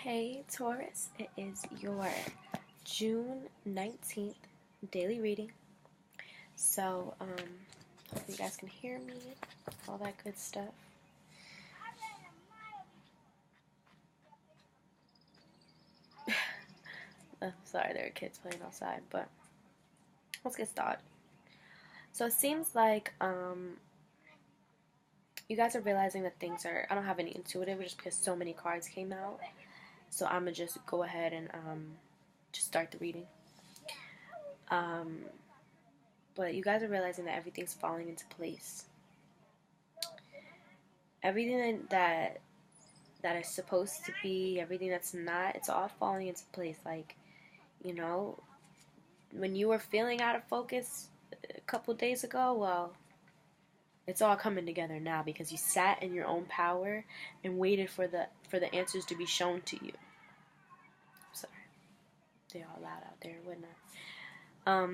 Hey Taurus, it is your June 19th daily reading. So, hope you guys can hear me, all that good stuff. Sorry, there are kids playing outside, but let's get started. So it seems like, you guys are realizing that things are, I don't have any intuitive just because so many cards came out. So I'm gonna just go ahead and, just start the reading. But you guys are realizing that everything's falling into place. Everything that is supposed to be, everything that's not, it's all falling into place. Like, when you were feeling out of focus a couple days ago, well, it's all coming together now because you sat in your own power and waited for the answers to be shown to you. Sorry, they're all loud out there, wouldn't I?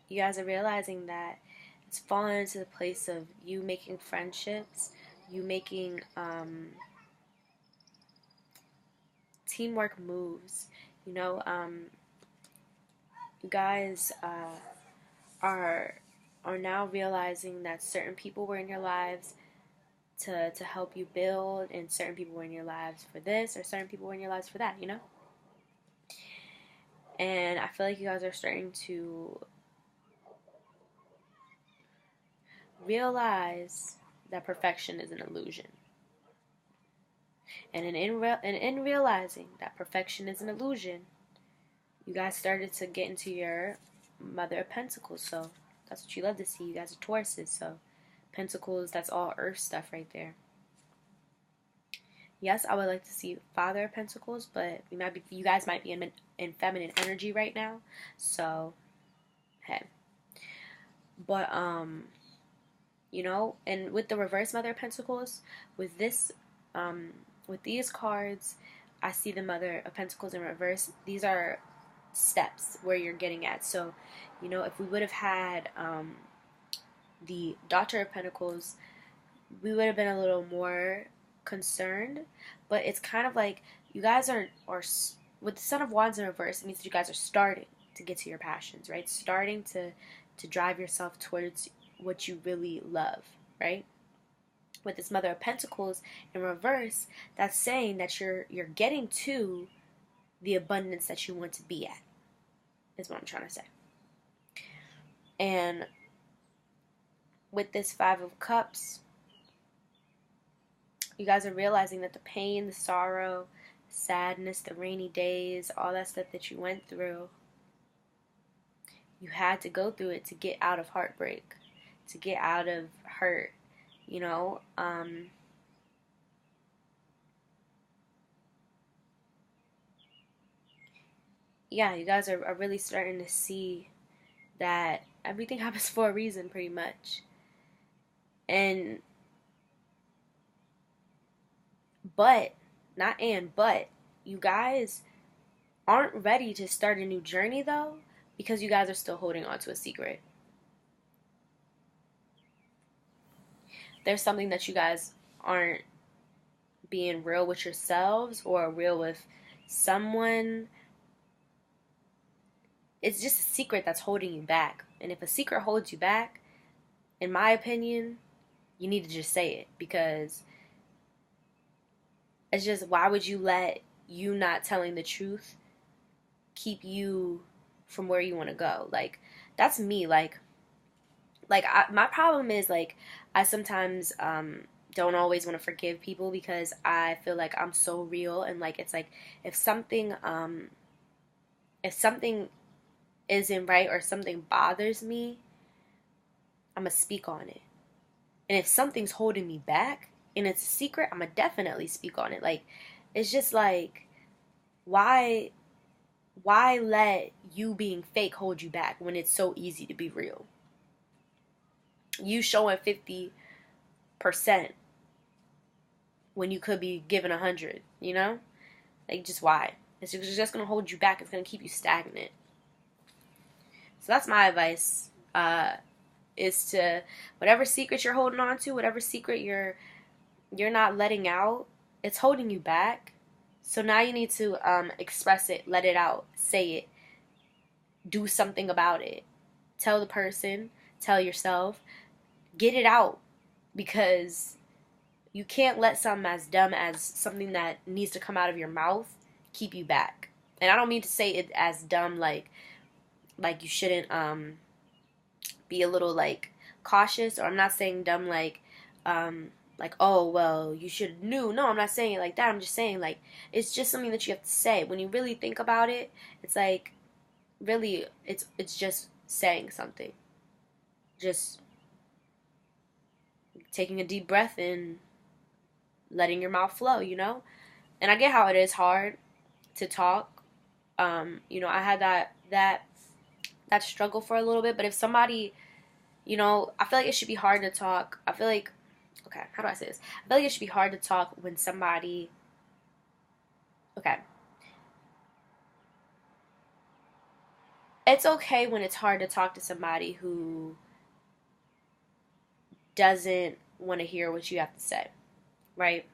You guys are realizing that it's fallen into the place of you making friendships, you making teamwork moves. You guys are now realizing that certain people were in your lives to help you build, and certain people were in your lives for this, or certain people were in your lives for that, And I feel like you guys are starting to realize that perfection is an illusion. And in realizing that perfection is an illusion, you guys started to get into your Mother of Pentacles. So that's what you love to see. You guys are Tauruses, so Pentacles, that's all earth stuff right there. Yes, I would like to see Father of Pentacles, but you guys might be in feminine energy right now. So, hey. But, and with the reverse Mother of Pentacles, with this, with these cards, I see the Mother of Pentacles in reverse. These are steps where you're getting at. So, if we would have had the Daughter of Pentacles, we would have been a little more concerned. But it's kind of like you guys are with the Son of Wands in reverse, it means that you guys are starting to get to your passions, right? Starting to drive yourself towards what you really love, right? With this Mother of Pentacles in reverse, that's saying that you're getting to the abundance that you want to be at, is what I'm trying to say. And with this Five of Cups, you guys are realizing that the pain, the sorrow, the sadness, the rainy days, all that stuff that you went through, you had to go through it to get out of heartbreak, to get out of hurt, yeah, you guys are really starting to see that everything happens for a reason, pretty much. But you guys aren't ready to start a new journey, though, because you guys are still holding on to a secret. There's something that you guys aren't being real with yourselves or real with someone. It's just a secret that's holding you back. And if a secret holds you back, in my opinion, you need to just say it, because it's just, why would you let you not telling the truth keep you from where you want to go? Like, that's me. My problem is, I sometimes don't always want to forgive people because I feel like I'm so real, and it's like if something isn't right or something bothers me, I'm gonna speak on it. And if something's holding me back and it's a secret, I'm gonna definitely speak on it. It's just why let you being fake hold you back when it's so easy to be real? You showing 50% when you could be giving 100, just why? It's just gonna hold you back. It's gonna keep you stagnant. So that's my advice, is to, whatever secret you're holding on to, whatever secret you're not letting out, it's holding you back. So now you need to express it, let it out, say it, do something about it. Tell the person, tell yourself, get it out, because you can't let something as dumb as something that needs to come out of your mouth keep you back. And I don't mean to say it as dumb like you shouldn't be a little like cautious, or I'm not saying dumb like, oh well, you should have knew. No, I'm not saying it like that. I'm just saying like it's just something that you have to say. When you really think about it, it's like really it's just saying something. Just taking a deep breath and letting your mouth flow, you know? And I get how it is hard to talk. I had that struggle for a little bit, but if somebody, I feel like it should be hard to talk. I feel like, okay, how do I say this? I feel like it should be hard to talk when somebody, okay. It's okay when it's hard to talk to somebody who doesn't want to hear what you have to say, right?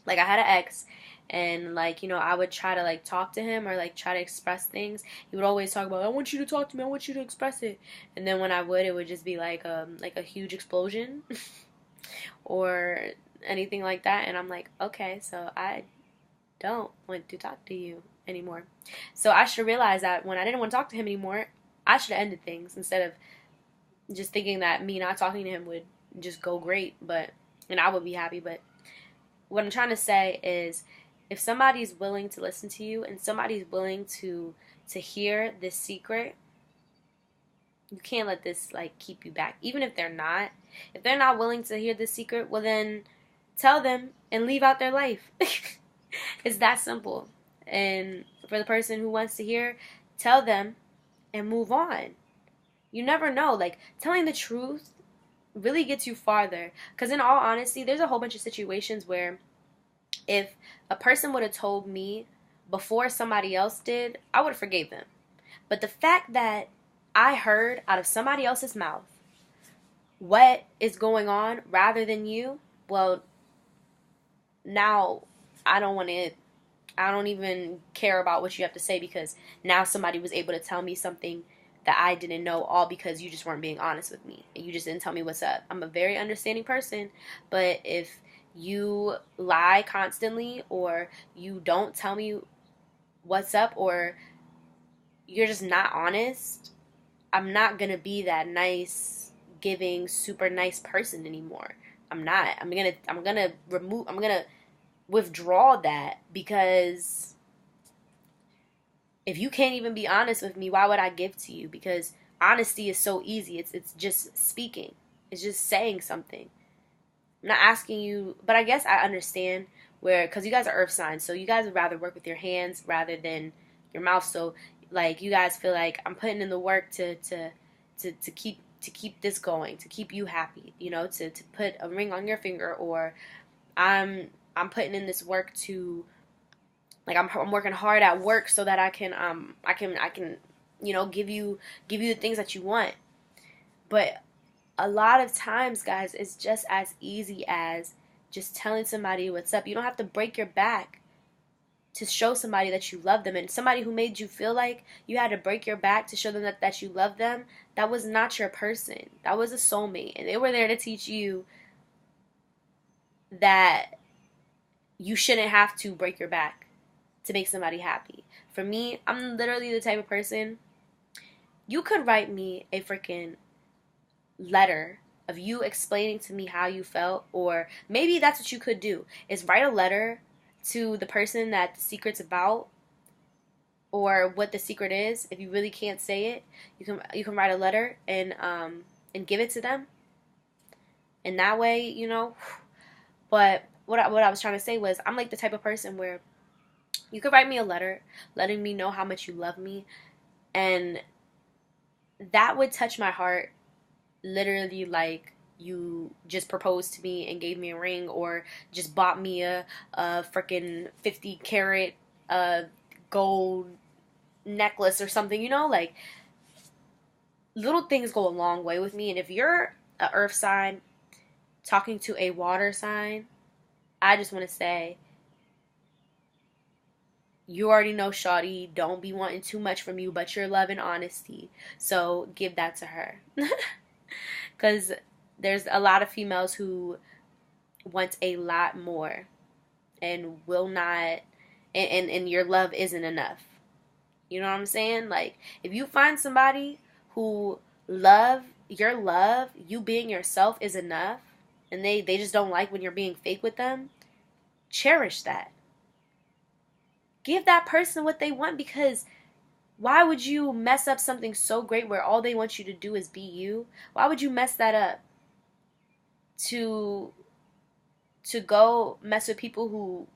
Like I had an ex, and like I would try to like talk to him or like try to express things. He would always talk about, I want you to talk to me, I want you to express it. And then when I would, it would just be like a huge explosion or anything like that. And I'm like, okay, so I don't want to talk to you anymore. So I should realize that when I didn't want to talk to him anymore, I should have ended things instead of just thinking that me not talking to him would just go great, and I would be happy. But what I'm trying to say is, if somebody's willing to listen to you and somebody's willing to hear this secret, you can't let this like keep you back. Even if they're not willing to hear this secret, well then tell them and leave out their life. It's that simple. And for the person who wants to hear, tell them and move on. You never know. Like, telling the truth really gets you farther. Because in all honesty, there's a whole bunch of situations where if a person would have told me before somebody else did, I would have forgave them. But the fact that I heard out of somebody else's mouth what is going on rather than you, well, now I don't even care about what you have to say, because now somebody was able to tell me something that I didn't know, all because you just weren't being honest with me and you just didn't tell me what's up. I'm a very understanding person, but if you lie constantly, or you don't tell me what's up, or you're just not honest, I'm not gonna be that nice, giving, super nice person anymore. I'm not. I'm gonna withdraw that, because if you can't even be honest with me, why would I give to you? Because honesty is so easy. It's just speaking. It's just saying something. I'm not asking you, but I guess I understand because you guys are earth signs, so you guys would rather work with your hands rather than your mouth. So like you guys feel like I'm putting in the work to keep this going, to keep you happy, to put a ring on your finger, or I'm putting in this work to, like, I'm working hard at work so that I can give you the things that you want. But a lot of times, guys, it's just as easy as just telling somebody what's up. You don't have to break your back to show somebody that you love them. And somebody who made you feel like you had to break your back to show them that you love them, that was not your person. That was a soulmate. And they were there to teach you that you shouldn't have to break your back to make somebody happy. For me, I'm literally the type of person, you could write me a freaking letter of you explaining to me how you felt, or maybe that's what you could do, is write a letter to the person that the secret's about, or what the secret is. If you really can't say it, you can write a letter and give it to them, and that way, But what I was trying to say was, I'm like the type of person where you could write me a letter letting me know how much you love me, and that would touch my heart, literally, like you just proposed to me and gave me a ring, or just bought me a freaking 50 carat gold necklace or something, like little things go a long way with me. And if you're a earth sign talking to a water sign, I just want to say, You already know shawty don't be wanting too much from you but your love and honesty. So give that to her. Because there's a lot of females who want a lot more and will not, and your love isn't enough. You know what I'm saying? Like, if you find somebody who love, you being yourself is enough, and they just don't like when you're being fake with them, cherish that. Give that person what they want, because why would you mess up something so great where all they want you to do is be you? Why would you mess that up to go mess with people who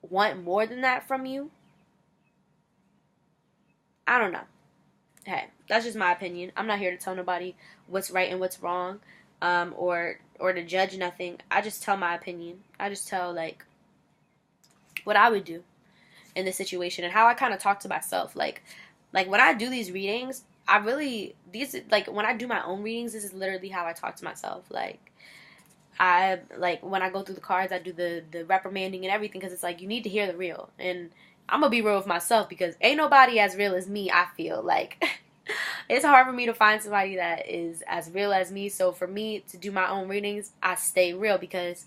want more than that from you? I don't know. Hey, that's just my opinion. I'm not here to tell nobody what's right and what's wrong, or to judge nothing. I just tell my opinion. I just tell, like, what I would do in this situation and how I kind of talk to myself. Like when I do these readings, when I do my own readings, this is literally how I talk to myself. Like, when I go through the cards, I do the reprimanding and everything, because it's like, you need to hear the real. And I'm gonna be real with myself, because ain't nobody as real as me. I feel like it's hard for me to find somebody that is as real as me. So for me to do my own readings, I stay real, because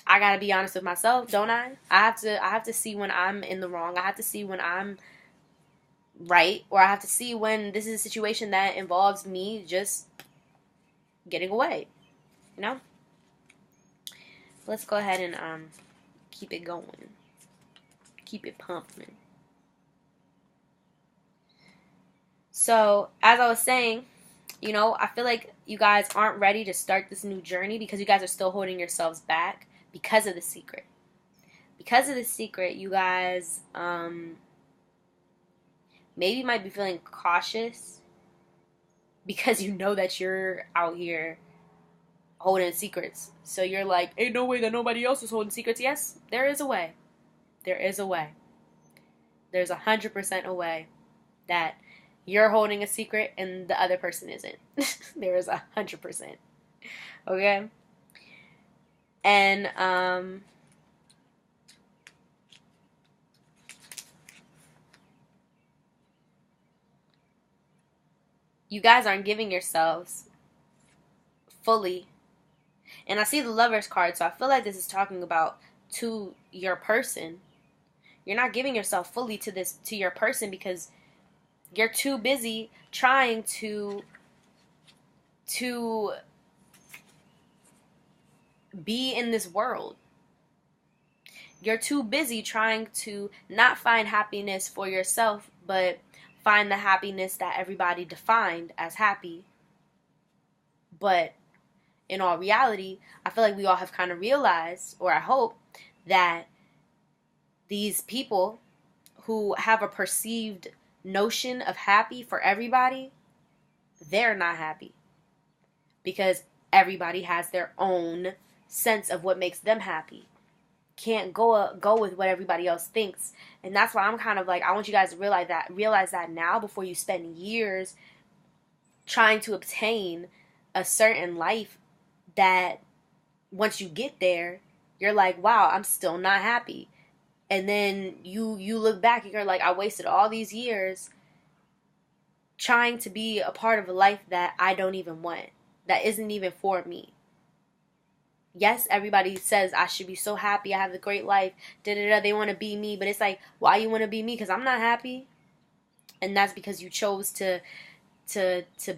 I gotta be honest with myself, don't I? I have to see when I'm in the wrong. I have to see when I'm right, or I have to see when this is a situation that involves me just getting away. You know? Let's go ahead and keep it going. Keep it pumping. So, as I was saying, I feel like you guys aren't ready to start this new journey, because you guys are still holding yourselves back because of the secret. Because of the secret, you guys maybe might be feeling cautious, because you know that you're out here holding secrets. So you're like, ain't no way that nobody else is holding secrets. Yes, there is a way. There is a way. There's 100% a way that you're holding a secret and the other person isn't. There is 100%. Okay? And you guys aren't giving yourselves fully. And I see the Lover's card, so I feel like this is talking about to your person. You're not giving yourself fully to your person, because you're too busy trying to be in this world. You're too busy trying to not find happiness for yourself, but find the happiness that everybody defined as happy. But in all reality, I feel like we all have kind of realized, or I hope, that these people who have a perceived notion of happy for everybody, they're not happy. Because everybody has their own sense of what makes them happy. Can't go with what everybody else thinks. And that's why I'm kind of like, I want you guys to realize that now, before you spend years trying to obtain a certain life that once you get there, you're like, wow, I'm still not happy. And then you look back and you're like, I wasted all these years trying to be a part of a life that I don't even want, that isn't even for me. Yes, everybody says I should be so happy, I have a great life, they want to be me, but it's like, why you want to be me? Because I'm not happy. And that's because you chose to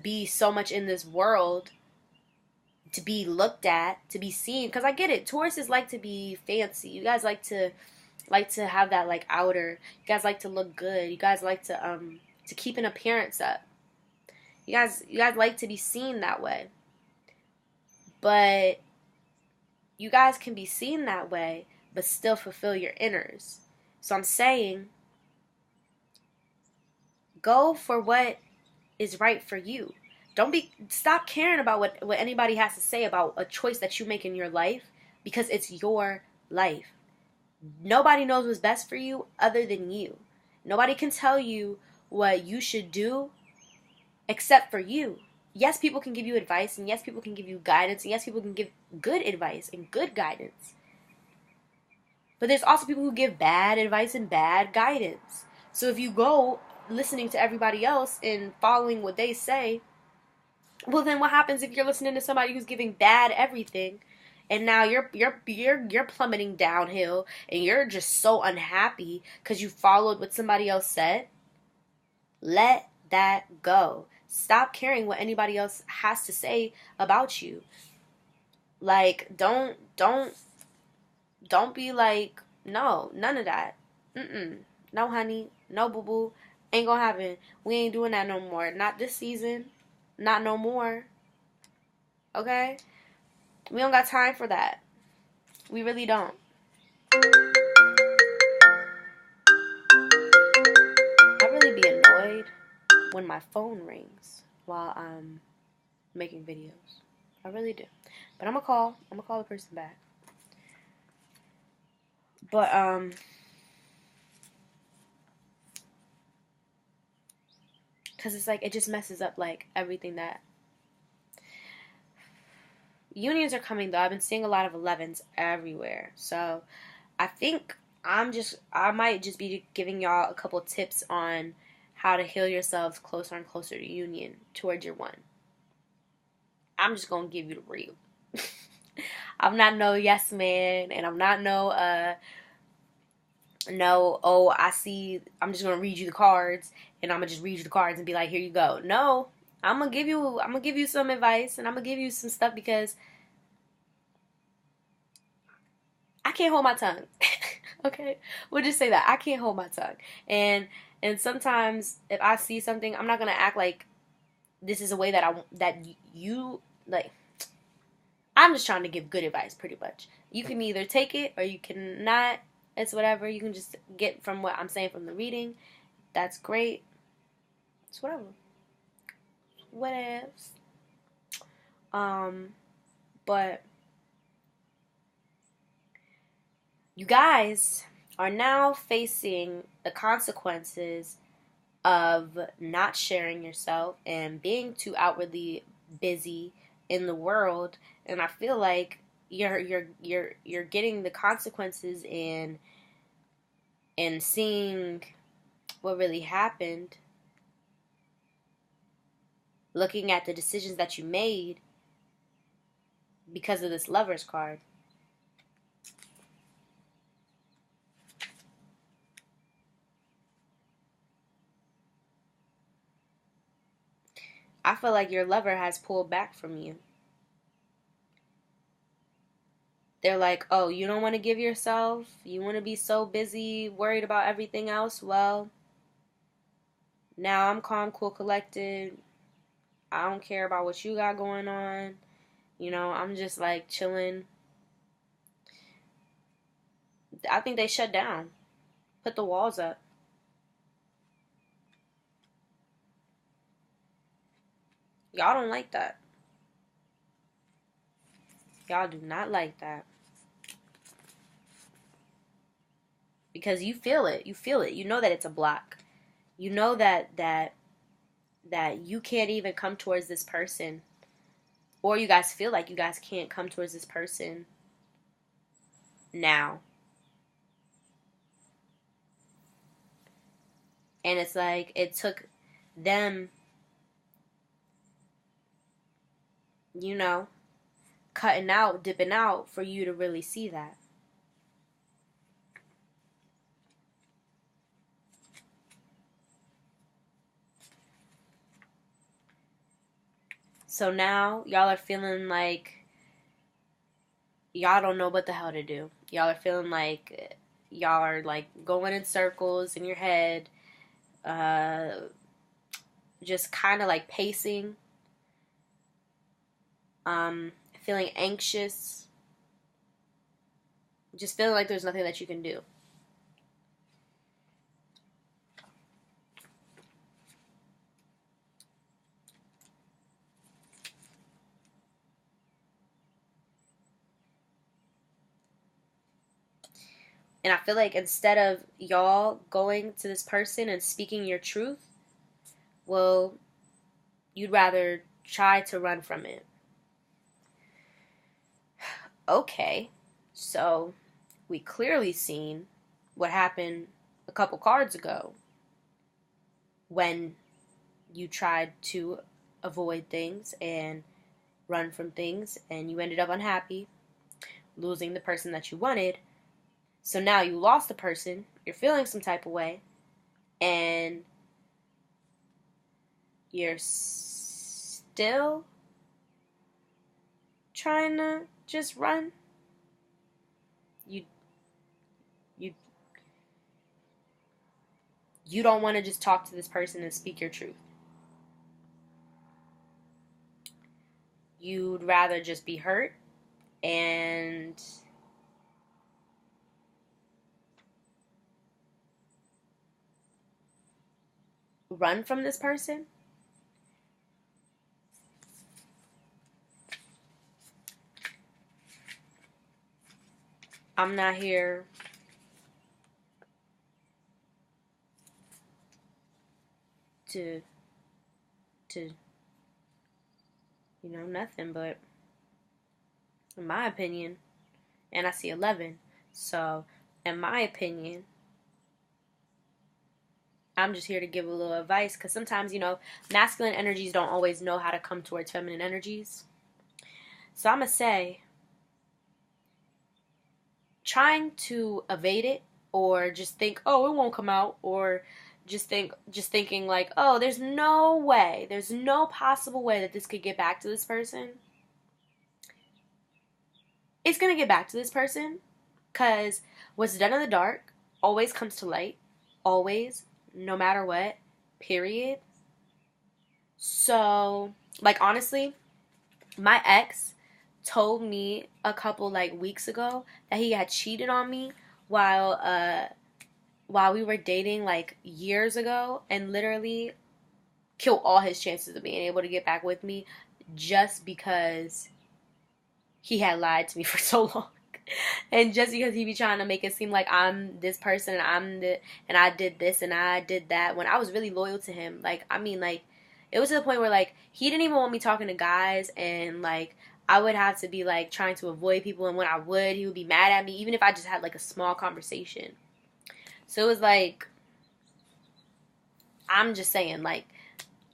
be so much in this world, to be looked at, to be seen. Because I get it, Tauruses like to be fancy. You guys like to have that, like, outer. You guys like to look good. You guys like to keep an appearance up. You guys like to be seen that way. But you guys can be seen that way, but still fulfill your inners. So I'm saying, go for what is right for you. Stop caring about what anybody has to say about a choice that you make in your life, because it's your life. Nobody knows what's best for you other than you. Nobody can tell you what you should do except for you. Yes, people can give you advice, and yes, people can give you guidance, and yes, people can give good advice and good guidance. But there's also people who give bad advice and bad guidance. So if you go listening to everybody else and following what they say, well, then what happens if you're listening to somebody who's giving bad everything, and now you're plummeting downhill, and you're just so unhappy because you followed what somebody else said? Let that go. Stop caring what anybody else has to say about you. Like, don't be like, no, none of that. No, honey, no, boo boo, ain't gonna happen. We ain't doing that no more. Not this season. Not no more. Okay? We don't got time for that. We really don't. I really be annoyed when my phone rings while I'm making videos. I really do. But I'm gonna call the person back. But cuz it's like it just messes up like everything that unions are coming though. I've been seeing a lot of 11s everywhere. So, I think I might just be giving y'all a couple tips on how to heal yourselves closer and closer to union towards your one. I'm just gonna give you the real. I'm not no yes man, and I'm not no, oh, I see, I'm just gonna read you the cards, and I'm gonna just read you the cards and be like, here you go. No, I'm gonna give you some advice, and I'm gonna give you some stuff because I can't hold my tongue. Okay, we'll just say that I can't hold my tongue, and sometimes if I see something, I'm not gonna act like this is a way that you like. I'm just trying to give good advice, pretty much. You can either take it or you cannot. It's whatever. You can just get from what I'm saying from the reading. That's great. It's whatever. What else? But you guys are now facing the consequences of not sharing yourself and being too outwardly busy in the world, and I feel like you're getting the consequences in seeing what really happened, looking at the decisions that you made because of this Lover's card. I feel like your lover has pulled back from you. They're like, oh, you don't want to give yourself? You want to be so busy, worried about everything else? Well, now I'm calm, cool, collected. I don't care about what you got going on. You know, I'm just like chilling. I think they shut down. Put the walls up. Y'all don't like that. Y'all do not like that. Because you feel it. You feel it. You know that it's a block. You know that you can't even come towards this person. Or you guys feel like you guys can't come towards this person now. And it's like it took them, you know, cutting out, dipping out for you to really see that. So now y'all are feeling like y'all don't know what the hell to do. Y'all are feeling like y'all are like going in circles in your head, just kind of like pacing, feeling anxious, just feeling like there's nothing that you can do. And I feel like instead of y'all going to this person and speaking your truth, well, you'd rather try to run from it. Okay, so we clearly seen what happened a couple cards ago when you tried to avoid things and run from things, and you ended up unhappy, losing the person that you wanted. So now you lost the person, you're feeling some type of way, and you're still trying to just run. You don't want to just talk to this person and speak your truth. You'd rather just be hurt and run from this person. I'm not here to nothing but, in my opinion, and I see 11. So, in my opinion, I'm just here to give a little advice, because sometimes, masculine energies don't always know how to come towards feminine energies. So I'm going to say, trying to evade it, or just think, oh, it won't come out, or just thinking like, oh, there's no possible way that this could get back to this person. It's going to get back to this person, because what's done in the dark always comes to light. Always, no matter what, period. So, like, honestly, my ex told me a couple, weeks ago that he had cheated on me while we were dating, years ago, and literally killed all his chances of being able to get back with me just because he had lied to me for so long. And just because he be trying to make it seem like I'm this person and I did this and I did that, when I was really loyal to him. It was to the point where, he didn't even want me talking to guys, and, I would have to be, trying to avoid people, and when I would, he would be mad at me, even if I just had, a small conversation. So it was I'm just saying, I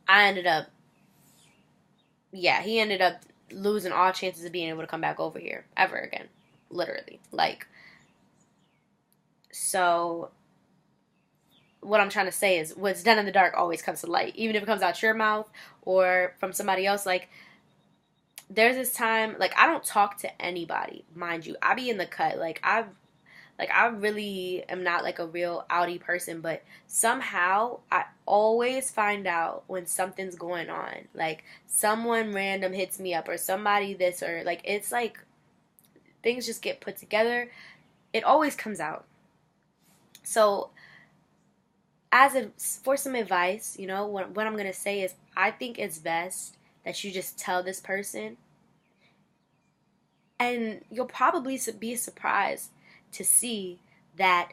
ended up, he ended up losing all chances of being able to come back over here ever again. Literally. So what I'm trying to say is, what's done in the dark always comes to light. Even if it comes out your mouth or from somebody else. There's this time, I don't talk to anybody, mind you. I be in the cut. I really am not, a real outy person, but somehow I always find out when something's going on. Someone random hits me up, or somebody this, or, it's things just get put together. It always comes out. So, for some advice, what I'm going to say is, I think it's best that you just tell this person, and you'll probably be surprised to see that,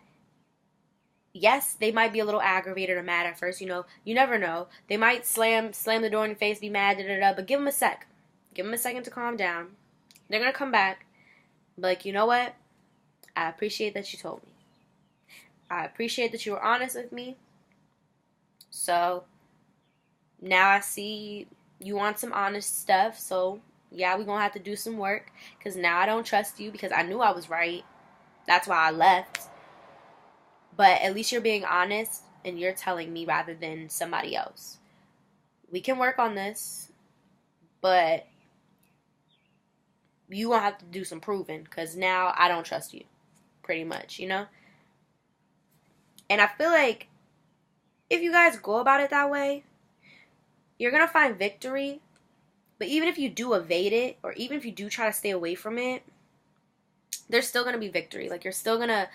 yes, they might be a little aggravated or mad at first. You never know. They might slam the door in your face, be mad, but give them a sec. Give them a second to calm down. They're going to come back. You know what? I appreciate that you told me. I appreciate that you were honest with me. So, now I see you want some honest stuff. So, yeah, we're going to have to do some work. Because now I don't trust you, because I knew I was right. That's why I left. But at least you're being honest, and you're telling me rather than somebody else. We can work on this, but you gonna have to do some proving, because now I don't trust you, pretty much, And I feel like if you guys go about it that way, you're gonna find victory. But even if you do evade it, or even if you do try to stay away from it, there's still gonna be victory. You're still gonna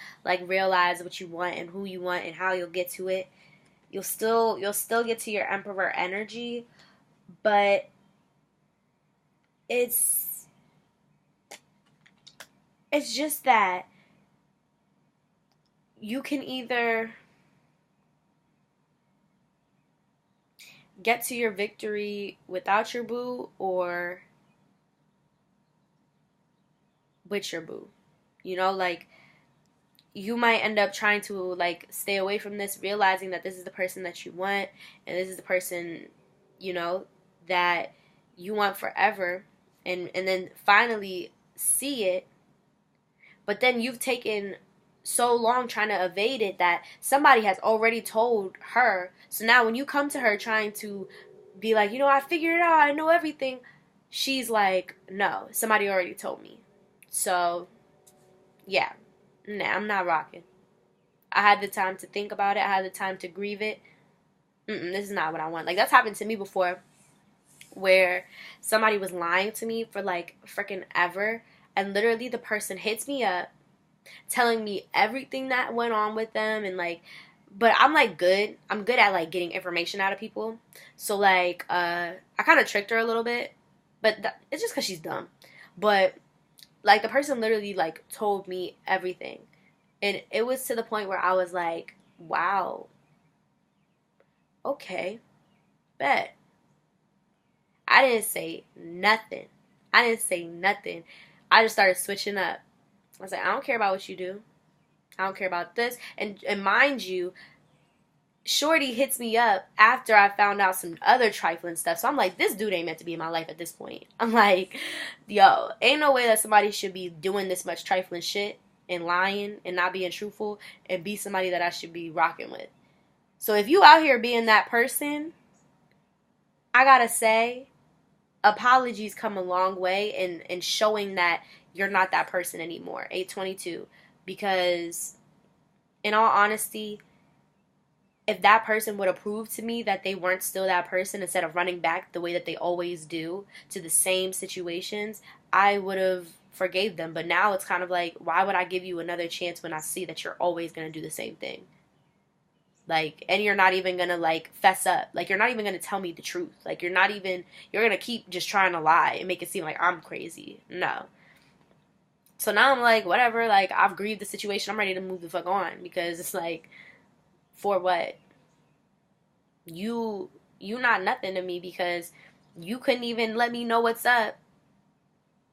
realize what you want and who you want and how you'll get to it. You'll still get to your Emperor energy, but it's just that you can either get to your victory without your boo or with your boo. you might end up trying to like stay away from this, realizing that this is the person that you want, and this is the person, you know, that you want forever, and then finally see it. But then you've taken so long trying to evade it that somebody has already told her. So now when you come to her trying to be like, I figured it out, I know everything, she's like, no, somebody already told me. So yeah, nah, I'm not rocking. I had the time to think about it. I had the time to grieve it. This is not what I want. Like, that's happened to me before, where somebody was lying to me for like freaking ever, and literally the person hits me up telling me everything that went on with them, and like, but I'm like good. I'm good at like getting information out of people. So like, I kind of tricked her a little bit, but it's just because she's dumb. But like, the person literally like told me everything, and it was to the point where I was like, wow, okay, bet. I didn't say nothing. I didn't say nothing. I just started switching up. I was like, I don't care about what you do. I don't care about this. And mind you, Shorty hits me up after I found out some other trifling stuff. So I'm like, this dude ain't meant to be in my life at this point. I'm like, yo, ain't no way that somebody should be doing this much trifling shit and lying and not being truthful and be somebody that I should be rocking with. So if you out here being that person, I gotta say, apologies come a long way in showing that you're not that person anymore. 822. Because in all honesty, if that person would have proved to me that they weren't still that person, instead of running back the way that they always do to the same situations, I would have forgave them. But now it's kind of like, why would I give you another chance when I see that you're always going to do the same thing? Like, and you're not even going to like fess up. Like, you're not even going to tell me the truth. Like, you're going to keep just trying to lie and make it seem like I'm crazy. No. So now I'm like, whatever, like, I've grieved the situation. I'm ready to move the fuck on, because it's like, for what? You not nothing to me, because you couldn't even let me know what's up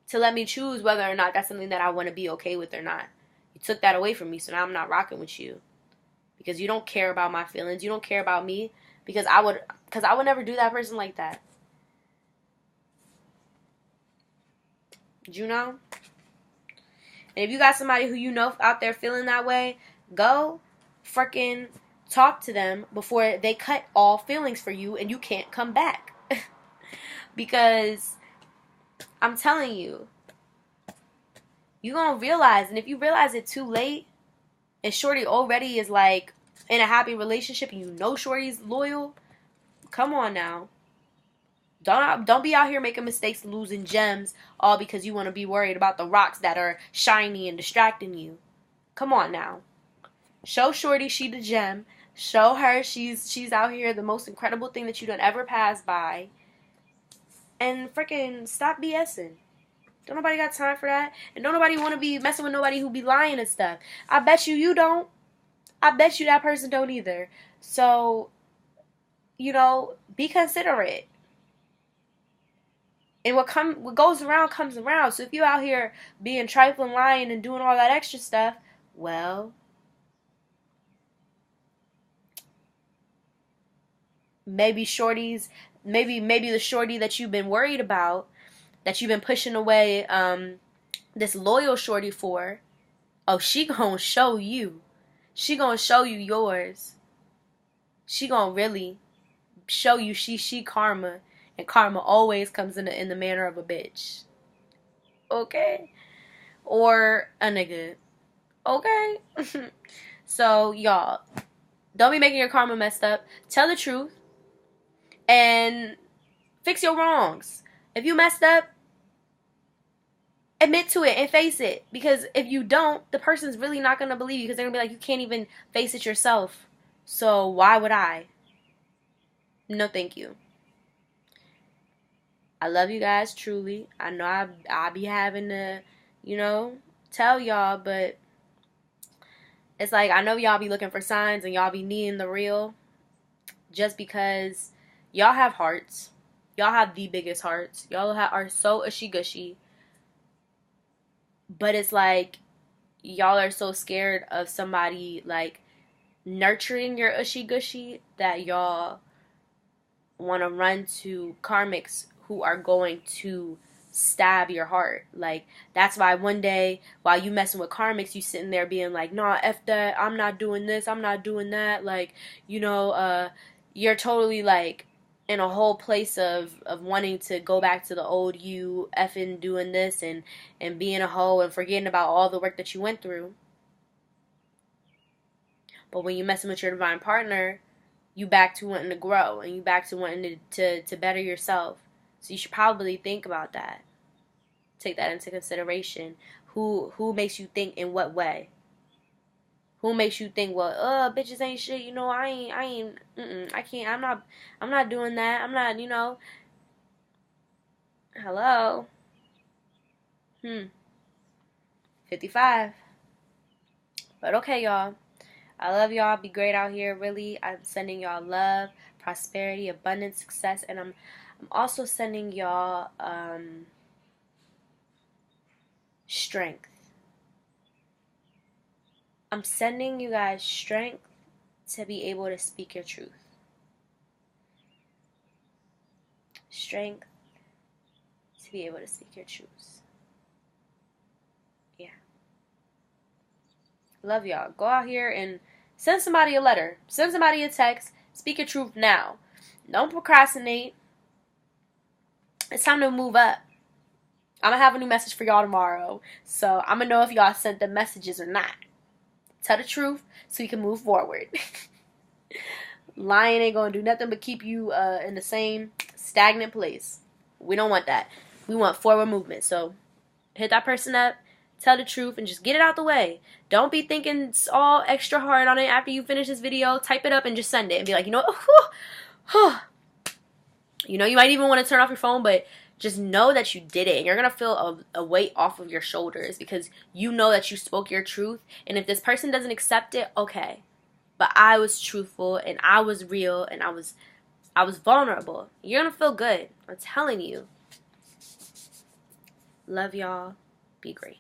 to let me choose whether or not that's something that I want to be okay with or not. You took that away from me, so now I'm not rocking with you, because you don't care about my feelings. You don't care about me, because I would never do that person like that. Did you know? And if you got somebody who you know out there feeling that way, go freaking talk to them before they cut all feelings for you and you can't come back. Because I'm telling you, you're going to realize, and if you realize it too late, and Shorty already is like in a happy relationship and you know Shorty's loyal, come on now. Don't be out here making mistakes, losing gems, all because you want to be worried about the rocks that are shiny and distracting you. Come on now. Show Shorty she the gem. Show her she's out here the most incredible thing that you done ever passed by. And freaking stop BSing. Don't nobody got time for that. And don't nobody want to be messing with nobody who be lying and stuff. I bet you don't. I bet you that person don't either. So, be considerate. And what goes around comes around. So if you out here being trifling, lying, and doing all that extra stuff, well, maybe the shorty that you've been worried about, that you've been pushing away, this loyal shorty for, oh, she gonna show you. She gonna show you yours. She gonna really show you she karma. And karma always comes in the manner of a bitch. Okay? Or a nigga. Okay? So, y'all, don't be making your karma messed up. Tell the truth. And fix your wrongs. If you messed up, admit to it and face it. Because if you don't, the person's really not going to believe you. Because they're going to be like, you can't even face it yourself. So, why would I? No, thank you. I love you guys, truly. I know I be having to, tell y'all, but it's like, I know y'all be looking for signs and y'all be needing the real, just because y'all have hearts. Y'all have the biggest hearts. Y'all are so ushy-gushy. But it's like, y'all are so scared of somebody like nurturing your ushy gushy that y'all want to run to karmics who are going to stab your heart. Like, that's why one day while you messing with karmics, you sitting there being like, nah, F that, I'm not doing this, I'm not doing that. Like, you know, you're totally like in a whole place of wanting to go back to the old you, effing doing this and being a hoe and forgetting about all the work that you went through. But when you messing with your divine partner, you back to wanting to grow and you back to wanting to better yourself. So you should probably think about that. Take that into consideration. Who makes you think in what way? Who makes you think, well, bitches ain't shit, you know, I can't, I'm not doing that. I'm not, you know. Hello. 55. But okay, y'all. I love y'all. Be great out here. Really, I'm sending y'all love, prosperity, abundance, success, and I'm also sending y'all strength. I'm sending you guys strength to be able to speak your truth. Strength to be able to speak your truths. Yeah. Love y'all. Go out here and send somebody a letter. Send somebody a text. Speak your truth now. Don't procrastinate. It's time to move up. I'm going to have a new message for y'all tomorrow. So I'm going to know if y'all sent the messages or not. Tell the truth so you can move forward. Lying ain't going to do nothing but keep you in the same stagnant place. We don't want that. We want forward movement. So hit that person up. Tell the truth and just get it out the way. Don't be thinking it's all extra hard on it after you finish this video. Type it up and just send it and be like, you know what? You know, you might even want to turn off your phone, but just know that you did it. And you're going to feel a weight off of your shoulders because you know that you spoke your truth. And if this person doesn't accept it, okay. But I was truthful and I was real and I was vulnerable. You're going to feel good. I'm telling you. Love y'all. Be great.